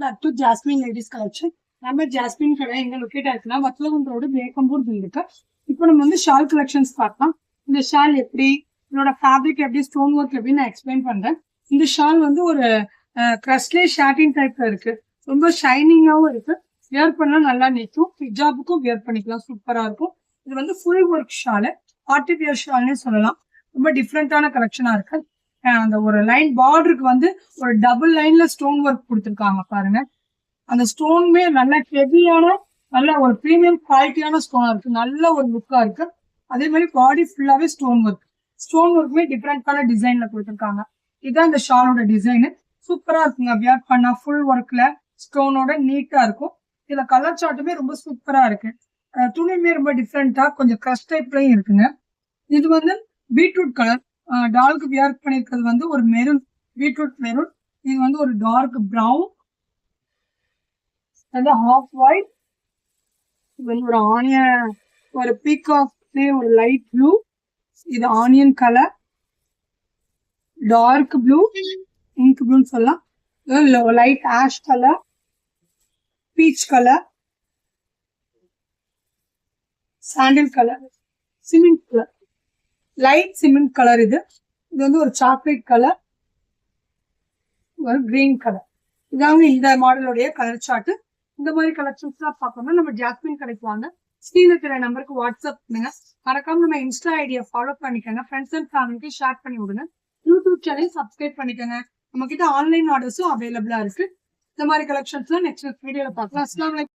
back to Jasmine Ladies Collection. நம்ம jasmine கடை எங்க லொக்கேட் ஆயிருக்குன்னா வத்தலகுண்ட் ரோடு வேக்கம்பூர் இருக்கு. இப்போ நம்ம வந்து ஷால் கலெக்ஷன்ஸ் பார்க்கலாம். இந்த ஷால் எப்படி, இதோட ஃபேப்ரிக் எப்படி, ஸ்டோன் ஒர்க் எப்படி நான் எக்ஸ்பிளைன் பண்றேன். இந்த ஷால் வந்து ஒரு கிரஸ்லே ஷாட்டின் டைப்ல இருக்கு. ரொம்ப ஷைனிங்காவும் இருக்கு. வியர் பண்ணா நல்லா நிற்கும். ஹிஜாபுக்கும் வியர் பண்ணிக்கலாம், சூப்பரா இருக்கும். இது வந்து full work shawl, party wear ஷால்னே சொல்லலாம். ரொம்ப டிஃப்ரெண்டான கலெக்ஷனா இருக்கு. அந்த ஒரு லைன் பார்டருக்கு வந்து ஒரு டபுள் லைன்ல ஸ்டோன் ஒர்க் கொடுத்துருக்காங்க பாருங்க. அந்த ஸ்டோனுமே நல்ல ஹெவியான, நல்ல ஒரு ப்ரீமியம் குவாலிட்டியான ஸ்டோனா இருக்கு. நல்ல ஒரு லுக்கா இருக்கு. அதே மாதிரி பாடி ஃபுல்லாவே ஸ்டோன் ஒர்க். ஸ்டோன் ஒர்க்குமே டிஃப்ரெண்டான டிசைன்ல கொடுத்துருக்காங்க. இதுதான் இந்த ஷாலோட டிசைனு. சூப்பரா இருக்குங்க. வியர் பண்ணா ஃபுல் ஒர்க்ல ஸ்டோனோட நீட்டா இருக்கும். இதுல கலர் சார்ட்டுமே ரொம்ப சூப்பரா இருக்கு. துணியுமே ரொம்ப டிஃப்ரெண்டா கொஞ்சம் கிரஷ் டைப்லயும் இருக்குங்க. இது வந்து பீட்ரூட் கலர். டார்க் வியர் பண்ணிருக்கிறது வந்து ஒரு மெரூன், பீட்ரூட் மெரூன். இது வந்து ஒரு டார்க் பிரவுன், ஹாஃப் ஒயிட், ஒரு ஆனியன், ஒரு பீகாக் ஒரு லைட் ப்ளூ, இது onion colour, dark blue, ink ப்ளூன்னு சொல்லலாம், light ash colour, peach colour, sandal colour, cement colour, light cement colour. இது வந்து ஒரு சாக்லேட் கலர், ஒரு கிரீன் கலர். இதாங்க இந்த மாடலுடைய கலர் சார்ட். இந்த மாதிரி கலெக்ஷன்ஸ் எல்லாம் பார்க்கணும்னா நம்ம ஜாஸ்மின் கடைக்கு வாங்க. ஸ்க்ரீன்ல இருக்கிற நம்பருக்கு வாட்ஸ்அப் பண்ணுங்க. மறக்காம நம்ம இன்ஸ்டா ஐடியா ஃபாலோ பண்ணிக்கோங்க. ஃப்ரெண்ட்ஸ் அண்ட் ஃபேமிலிக்கு ஷேர் பண்ணி விடுங்க. யூடியூப் சேனல் சப்ஸ்கிரைப் பண்ணிக்கோங்க. நம்ம கிட்ட ஆன்லைன் ஆர்டர்ஸும் அவைலபிளா இருக்கு. இந்த மாதிரி கலெக்ஷன்ஸ் நெக்ஸ்ட் வீடியோல பார்க்கலாம். அஸ்ஸலாமு அலைக்கும்.